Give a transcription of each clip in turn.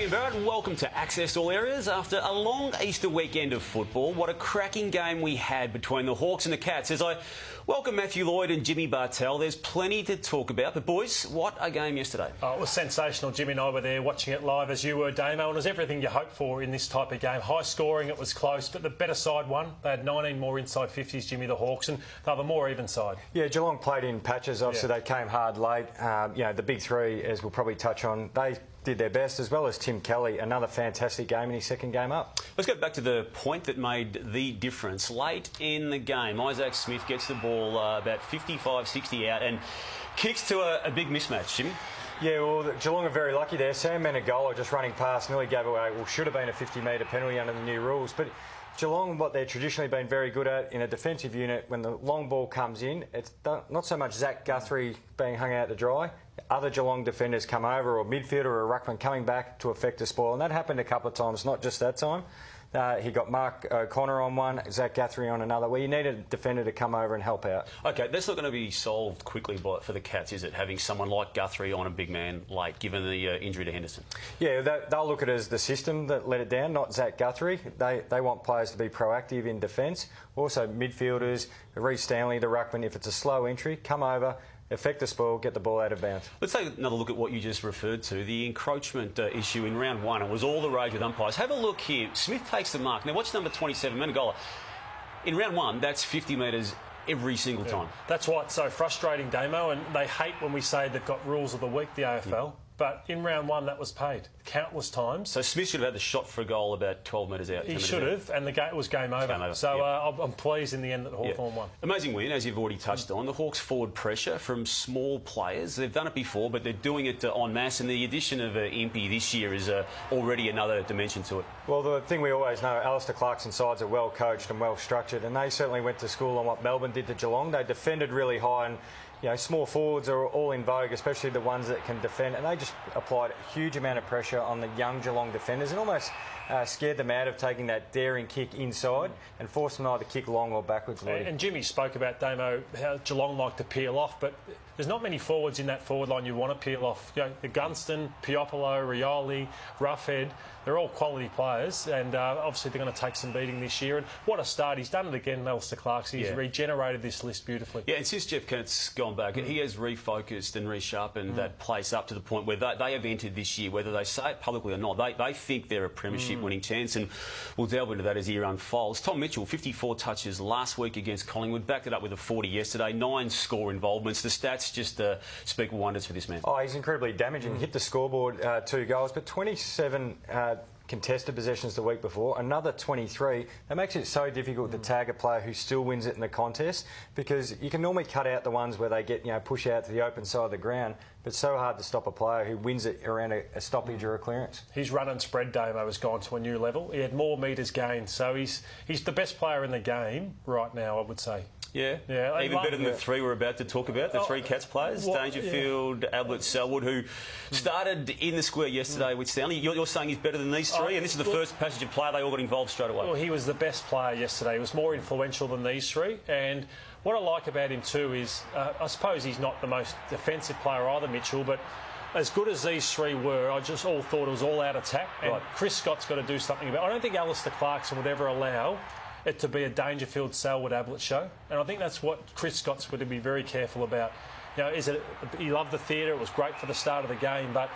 Damian Barrett and welcome to Access All Areas. After a long Easter weekend of football, what a cracking game we had between the Hawks and the Cats. As I welcome Matthew Lloyd and Jimmy Bartel, there's plenty to talk about. But boys, what a game yesterday. Oh, it was sensational. Jimmy and I were there watching it live as you were, Damo, and it was everything you hope for in this type of game. High scoring, it was close, but the better side won. They had 19 more inside 50s, Jimmy, the Hawks, and they were the more even side. Yeah, Geelong played in patches. Obviously, They came hard late. The big three, as we'll probably touch on, they did their best, as well as Tim Kelly, another fantastic game in his second game up. Let's go back to the point that made the difference. Late in the game, Isaac Smith gets the ball about 55, 60 out and kicks to a big mismatch, Jimmy. Yeah, well, Geelong are very lucky there. Sam Menegola just running past nearly gave away, should have been a 50-metre penalty under the new rules. But Geelong, what they've traditionally been very good at in a defensive unit, when the long ball comes in, it's not so much Zach Guthrie being hung out to dry. Other Geelong defenders come over, or midfielder or a ruckman coming back to effect a spoil. And that happened a couple of times, not just that time. He got Mark O'Connor on one, Zach Guthrie on another, where you need a defender to come over and help out. OK, that's not going to be solved quickly for the Cats, is it, having someone like Guthrie on a big man late, given the injury to Henderson? Yeah, they'll look at it as the system that let it down, not Zach Guthrie. They want players to be proactive in defence. Also, midfielders, Reece Stanley, the ruckman, if it's a slow entry, come over, effect the spoil, get the ball out of bounds. Let's take another look at what you just referred to, the encroachment issue in round one. It was all the rage with umpires. Have a look here. Smith takes the mark. Now, watch number 27, Menegola. In round one, that's 50 metres every single time. That's why it's so frustrating, Damo, and they hate when we say they've got rules of the week, the AFL. But in round one, that was paid countless times. So Smith should have had the shot for a goal about 12 metres out. He should have, and it was game over. So I'm pleased in the end that Hawthorn won. Amazing win, as you've already touched on. The Hawks forward pressure from small players. They've done it before, but they're doing it en masse, and the addition of Impey this year is already another dimension to it. Well, the thing we always know, Alistair Clarkson's sides are well coached and well structured, and they certainly went to school on what Melbourne did to Geelong. They defended really high, and small forwards are all in vogue, especially the ones that can defend, and they just applied a huge amount of pressure on the young Geelong defenders and almost scared them out of taking that daring kick inside and forced them to either kick long or backwards. And Jimmy spoke about, Damo, how Geelong like to peel off, but there's not many forwards in that forward line you want to peel off. The Gunston, Piopolo, Rioli, Roughhead, they're all quality players, and obviously they're going to take some beating this year. And what a start. He's done it again, Alistair Clarkson. He's regenerated this list beautifully. Yeah, and since Jeff Kennett's gone back, he has refocused and resharpened that place up to the point where they have entered this year, whether they say it publicly or not, they think they're a premiership winning chance, and we'll delve into that as the year unfolds. Tom Mitchell, 54 touches last week against Collingwood, backed it up with a 40 yesterday, 9 score involvements. The stats just speak wonders for this man. Oh, he's incredibly damaging. Hit the scoreboard, 2 goals, but 27 contested possessions the week before, another 23. That makes it so difficult to tag a player who still wins it in the contest, because you can normally cut out the ones where they get push out to the open side of the ground, but it's so hard to stop a player who wins it around a stoppage or a clearance. His run and spread, Damo, has gone to a new level. He had more metres gained, so he's the best player in the game right now, I would say. Yeah, even better than the three we're about to talk about, the three Cats players, Dangerfield, Ablett, Selwood, who started in the square yesterday with Stanley. You're saying he's better than these three, and this is the first passage of play they all got involved straight away. Well, he was the best player yesterday. He was more influential than these three, and what I like about him too is, I suppose he's not the most defensive player either, Mitchell, but as good as these three were, I just all thought it was all out attack, and Chris Scott's got to do something about it. I don't think Alistair Clarkson would ever allow it to be a Dangerfield, Selwood, Ablett show, and I think that's what Chris Scott's going to be very careful about. He loved the theatre. It was great for the start of the game, but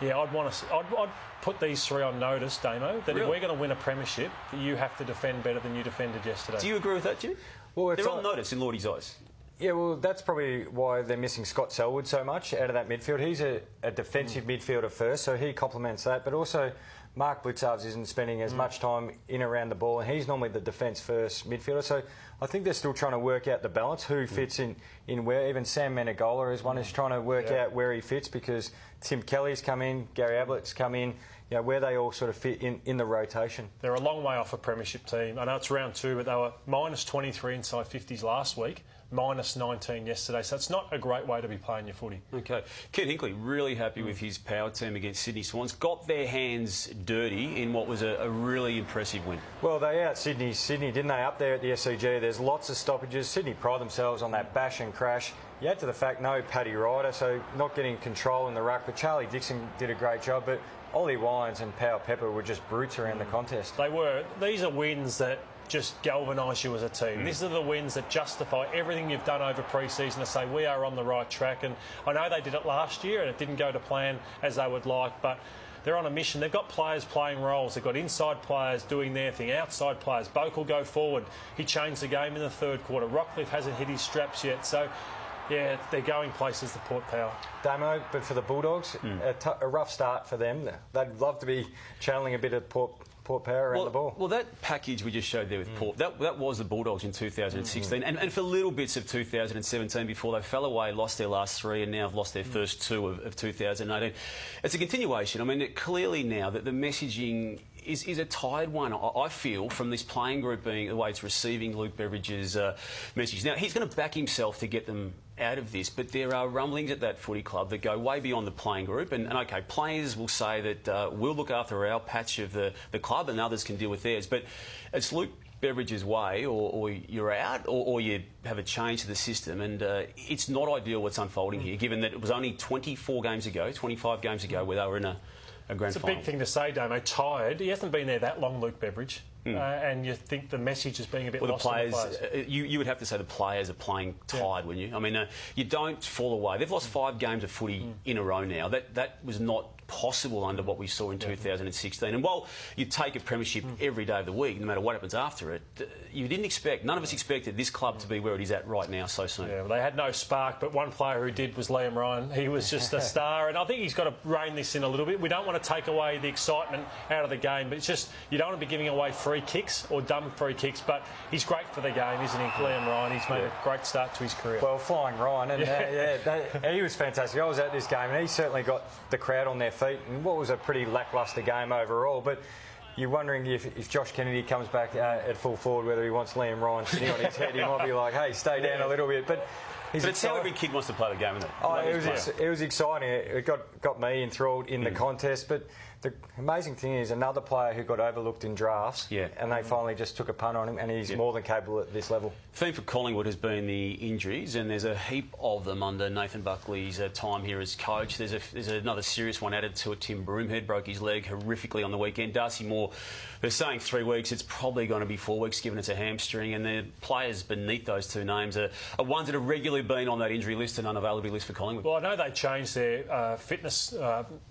I'd put these three on notice, Damo, that if we're going to win a premiership, you have to defend better than you defended yesterday. Do you agree with that, Jim? Well, they're on notice in Lordie's eyes. Yeah, well, that's probably why they're missing Scott Selwood so much out of that midfield. He's a defensive midfielder first, so he complements that, but also Mark Blitzarves isn't spending as much time in around the ball, and he's normally the defence-first midfielder. So I think they're still trying to work out the balance, who fits in where. Even Sam Menegola is one who's trying to work out where he fits, because Tim Kelly's come in, Gary Ablett's come in, where they all sort of fit in the rotation. They're a long way off a premiership team. I know it's round 2, but they were minus 23 inside 50s last week. minus 19 yesterday. So it's not a great way to be playing your footy. Okay. Ken Hinkley, really happy with his power team against Sydney Swans. Got their hands dirty in what was a really impressive win. Well, they out Sydney, didn't they? Up there at the SCG, there's lots of stoppages. Sydney pride themselves on that bash and crash. You add to the fact no Paddy Ryder, so not getting control in the ruck. But Charlie Dixon did a great job. But Ollie Wines and Power Pepper were just brutes around the contest. They were. These are wins that just galvanise you as a team. These are the wins that justify everything you've done over pre-season to say we are on the right track. And I know they did it last year and it didn't go to plan as they would like, but they're on a mission. They've got players playing roles. They've got inside players doing their thing, outside players. Boak will go forward. He changed the game in the third quarter. Rockcliffe hasn't hit his straps yet. So, yeah, they're going places, the Port Power. Damo, but for the Bulldogs, a rough start for them. They'd love to be channeling a bit of Port Power around the ball. Well, that package we just showed there with Port, that was the Bulldogs in 2016 and for little bits of 2017 before they fell away, lost their last three and now have lost their first two of 2018. It's a continuation. I mean, clearly now that the messaging is a tired one, I feel, from this playing group being the way it's receiving Luke Beveridge's message. Now, he's going to back himself to get them out of this, but there are rumblings at that footy club that go way beyond the playing group. And OK, players will say that we'll look after our patch of the club and others can deal with theirs. But it's Luke Beveridge's way, or you're out, or you have a change to the system. And it's not ideal what's unfolding here, given that it was only 25 games ago, where they were in a grand final. It's a big thing to say, Damo. Tired. He hasn't been there that long, Luke Beveridge. And you think the message is being a bit lost on the players. You would have to say the players are playing tired, wouldn't you? I mean, you don't fall away. They've lost 5 games of footy in a row now. That was not possible under what we saw in 2016. And while you take a premiership every day of the week, no matter what happens after it, none of us expected this club to be where it is at right now so soon. Yeah, well, they had no spark, but one player who did was Liam Ryan. He was just a star, and I think he's got to rein this in a little bit. We don't want to take away the excitement out of the game, but it's just you don't want to be giving away free kicks or dumb free kicks, but he's great for the game, isn't he, Liam Ryan? He's made a great start to his career. Well, flying Ryan, and he was fantastic. I was at this game, and he certainly got the crowd on their feet, and what was a pretty lacklustre game overall. But you're wondering if Josh Kennedy comes back at full forward, whether he wants Liam Ryan sitting on his head. He might be like, hey, stay down a little bit. But it's how every kid wants to play the game, isn't it? Oh, it was exciting. It got me enthralled in the contest. But the amazing thing is another player who got overlooked in drafts, and they finally just took a punt on him, and he's more than capable at this level. Theme for Collingwood has been the injuries, and there's a heap of them under Nathan Buckley's time here as coach. There's another serious one added to it. Tim Broomhead broke his leg horrifically on the weekend. Darcy Moore, they're saying 3 weeks. It's probably going to be 4 weeks, given it's a hamstring. And the players beneath those two names are ones that have regularly been on that injury list and unavailability list for Collingwood. Well, I know they changed their fitness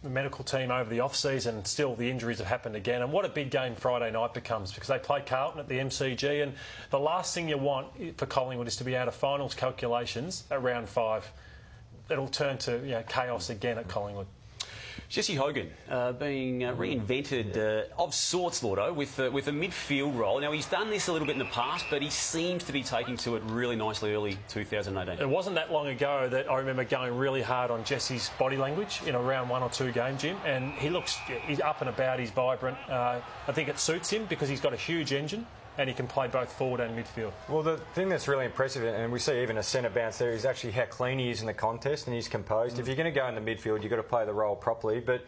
medical team over the off-season, and still the injuries have happened again. And what a big game Friday night becomes, because they play Carlton at the MCG, and the last thing you want for Collingwood is to be out of finals calculations at round 5. It'll turn to chaos again at Collingwood. Jesse Hogan being reinvented of sorts, Lordo, with a midfield role. Now, he's done this a little bit in the past, but he seems to be taking to it really nicely early 2018. It wasn't that long ago that I remember going really hard on Jesse's body language in a round 1 or 2 game, Jim, and he's up and about, he's vibrant. I think it suits him because he's got a huge engine, and he can play both forward and midfield. Well, the thing that's really impressive, and we see even a centre bounce there, is actually how clean he is in the contest and he's composed. If you're going to go in the midfield, you've got to play the role properly. But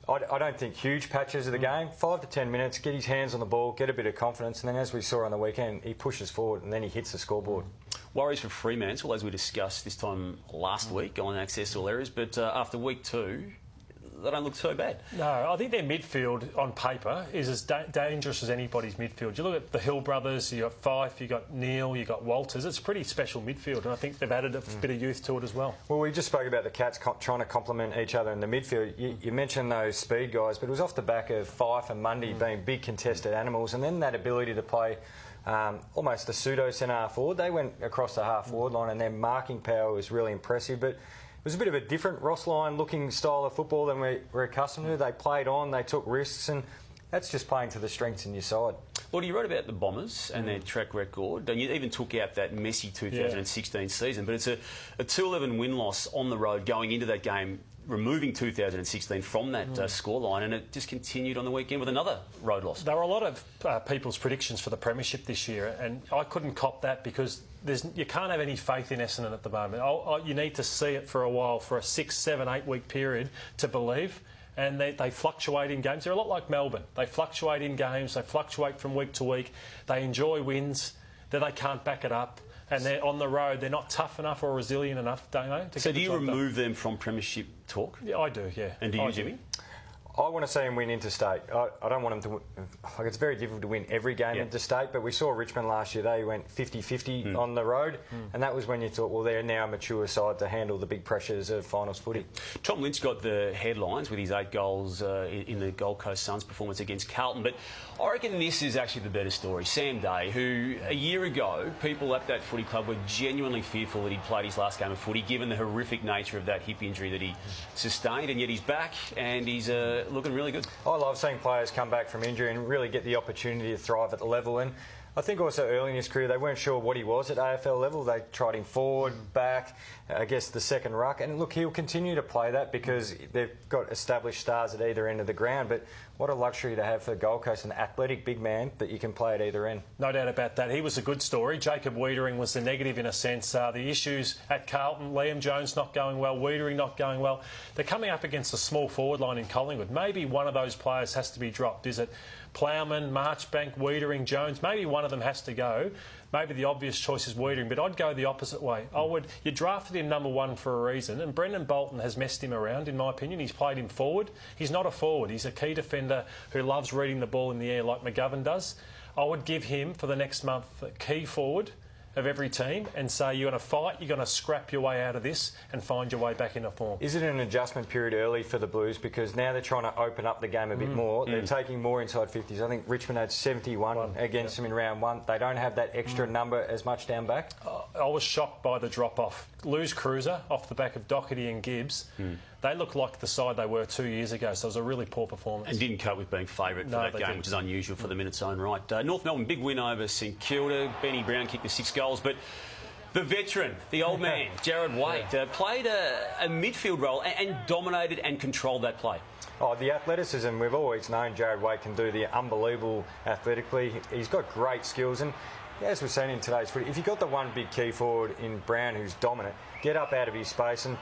I don't think huge patches of the game. 5 to 10 minutes, get his hands on the ball, get a bit of confidence, and then as we saw on the weekend, he pushes forward and then he hits the scoreboard. Worries for Fremantle, as we discussed this time last week on access to all areas, but after week 2, they don't look so bad. No, I think their midfield on paper is as dangerous as anybody's midfield. You look at the Hill brothers, you got Fife, you got Neil, you got Walters. It's a pretty special midfield, and I think they've added a bit of youth to it as well. Well, we just spoke about the Cats trying to complement each other in the midfield. You mentioned those speed guys, but it was off the back of Fife and Mundy being big contested animals, and then that ability to play almost a pseudo centre half forward. They went across the half forward line, and their marking power was really impressive. But it was a bit of a different Ross Lyon looking style of football than we're accustomed to. They played on, they took risks, and that's just playing to the strengths in your side. Well, you wrote about the Bombers and their track record, and you even took out that messy 2016 season, but it's a 2-11 win-loss on the road going into that game, removing 2016 from that scoreline, and it just continued on the weekend with another road loss. There were a lot of people's predictions for the premiership this year, and I couldn't cop that because you can't have any faith in Essendon at the moment. You need to see it for a while, for a 6, 7, 8 week period to believe. And they fluctuate in games. They're a lot like Melbourne. They fluctuate in games. They fluctuate from week to week. They enjoy wins. Then they can't back it up. And they're on the road. They're not tough enough or resilient enough, don't they? So do you remove them from premiership talk? Yeah, I do, yeah. And do you, Jimmy? I want to see him win interstate. I don't want him to... Like, it's very difficult to win every game interstate, but we saw Richmond last year. They went 50-50 on the road, and that was when you thought, well, they're now a mature side to handle the big pressures of finals footy. Tom Lynch got the headlines with his 8 goals in the Gold Coast Suns performance against Carlton, but I reckon this is actually the better story. Sam Day, who a year ago, people at that footy club were genuinely fearful that he'd played his last game of footy, given the horrific nature of that hip injury that he sustained, and yet he's back and he's looking really good. I love seeing players come back from injury and really get the opportunity to thrive at the level. And I think also early in his career, they weren't sure what he was at AFL level. They tried him forward, back, I guess the second ruck. And look, he'll continue to play that because they've got established stars at either end of the ground. But what a luxury to have for Gold Coast, an athletic big man that you can play at either end. No doubt about that. He was a good story. Jacob Wiedering was the negative in a sense. The issues at Carlton, Liam Jones not going well, Wiedering not going well. They're coming up against a small forward line in Collingwood. Maybe one of those players has to be dropped. Is it Plowman, Marchbank, Wiedering, Jones? Maybe one of them has to go. Maybe the obvious choice is Wiedering, but I'd go the opposite way. You drafted him number 1 for a reason, and Brendan Bolton has messed him around, in my opinion. He's played him forward. He's not a forward. He's a key defender who loves reading the ball in the air like McGovern does. I would give him, for the next month, a key forward of every team and say you're going to fight, you're going to scrap your way out of this and find your way back into form. Is it an adjustment period early for the Blues? Because now they're trying to open up the game a bit more. They're taking more inside 50s. I think Richmond had 71 against them in round 1. They don't have that extra number as much down back. I was shocked by the drop-off. Lose Cruiser off the back of Doherty and Gibbs. They look like the side they were 2 years ago, so it was a really poor performance. And didn't cope with being favourite for that game, which is unusual for them in its own right. North Melbourne, big win over St Kilda. Benny Brown kicked the 6 goals, but the veteran, the old man, Jared Waite, played a midfield role and dominated and controlled that play. Oh, the athleticism, we've always known Jared Waite can do the unbelievable athletically. He's got great skills, and as we've seen in today's footy, if you've got the one big key forward in Brown who's dominant, get up out of his space, and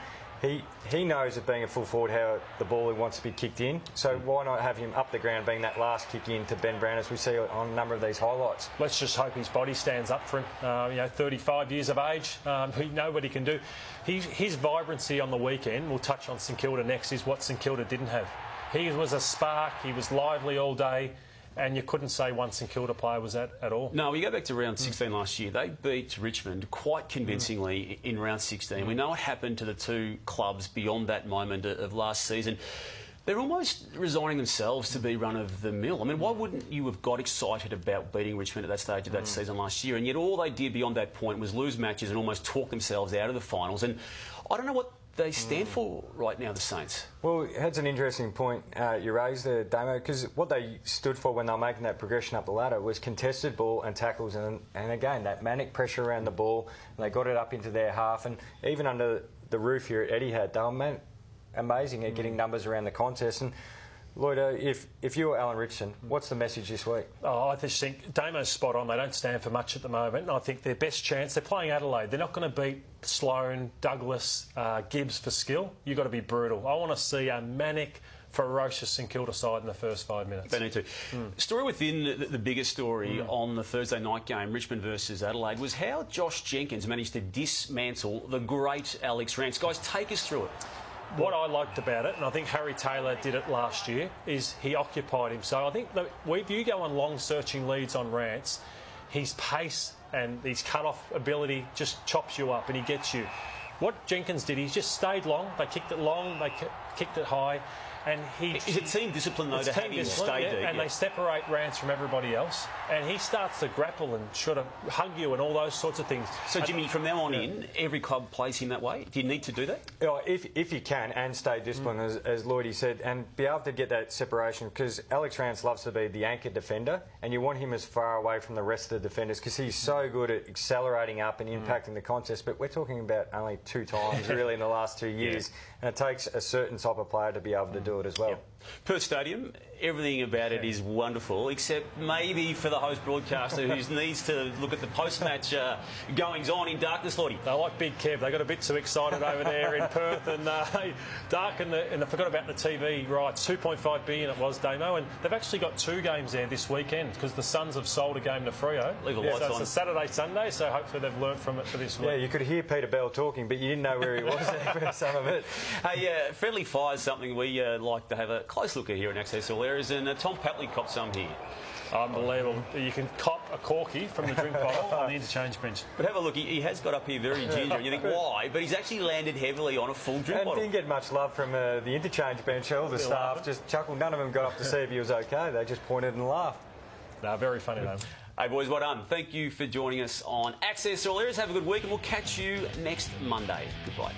he knows that being a full forward how the ball wants to be kicked in. So why not have him up the ground being that last kick in to Ben Brown as we see on a number of these highlights? Let's just hope his body stands up for him. 35 years of age, we know what he can do. His vibrancy on the weekend, we'll touch on St Kilda next, is what St Kilda didn't have. He was a spark, he was lively all day. And you couldn't say one St Kilda player was that at all. No, we go back to round 16 last year. They beat Richmond quite convincingly in round 16. We know what happened to the two clubs beyond that moment of last season. They're almost resigning themselves to be run-of-the-mill. I mean, why wouldn't you have got excited about beating Richmond at that stage of that season last year? And yet all they did beyond that point was lose matches and almost talk themselves out of the finals. And I don't know what they stand for right now, the Saints. Well, that's an interesting point you raised there, Damo, because what they stood for when they were making that progression up the ladder was contested ball and tackles, and again, that manic pressure around the ball, and they got it up into their half, and even under the roof here at Etihad, they were amazing at getting numbers around the contest. And Lloyd, if you were Alan Richardson, what's the message this week? I just think Damo's spot on. They don't stand for much at the moment. And I think their best chance, they're playing Adelaide. They're not going to beat Sloane, Douglas, Gibbs for skill. You've got to be brutal. I want to see a manic, ferocious St Kilda side in the first 5 minutes. They need to. Story within the bigger story on the Thursday night game, Richmond versus Adelaide, was how Josh Jenkins managed to dismantle the great Alex Rance. Guys, take us through it. What I liked about it, and I think Harry Taylor did it last year, is he occupied him. So I think that if you go on long searching leads on Rance, his pace and his cut-off ability just chops you up and he gets you. What Jenkins did, he just stayed long. They kicked it long, they kicked it high. And Is it team discipline, though, to have him stay there? And they separate Rance from everybody else, and he starts to grapple and sort of hug you and all those sorts of things. So, Jimmy, from now on in, every club plays him that way? Do you need to do that? If you can, and stay disciplined, as Lloydie said, and be able to get that separation, because Alex Rance loves to be the anchor defender, and you want him as far away from the rest of the defenders, because he's so good at accelerating up and impacting the contest. But we're talking about only 2 times, really, in the last 2 years, and it takes a certain type of player to be able to do it as well. Perth Stadium, everything about it is wonderful, except maybe for the host broadcaster who needs to look at the post-match goings-on in darkness, Lloydie. They like Big Kev. They got a bit too excited over there in Perth, and dark, and I forgot about the TV rights. 2.5 billion it was, Damo, and they've actually got 2 games there this weekend because the Suns have sold a game to Freo. Leave the lights on. It's a Saturday, Sunday, so hopefully they've learnt from it for this week. Yeah, you could hear Peter Bell talking, but you didn't know where he was there for some of it. Hey, Friendly Fire is something we like to have a close look at here in Access All Areas, and Tom Papley copped some here. Unbelievable. You can cop a corky from the drink bottle on the interchange bench. But have a look, he has got up here very ginger, and you think, why? But he's actually landed heavily on a full drink bottle. Didn't get much love from the interchange bench. All the staff just chuckled. None of them got up to see if he was okay. They just pointed and laughed. No, very funny, though. Hey, boys, well done. Thank you for joining us on Access All Areas. Have a good week, and we'll catch you next Monday. Goodbye.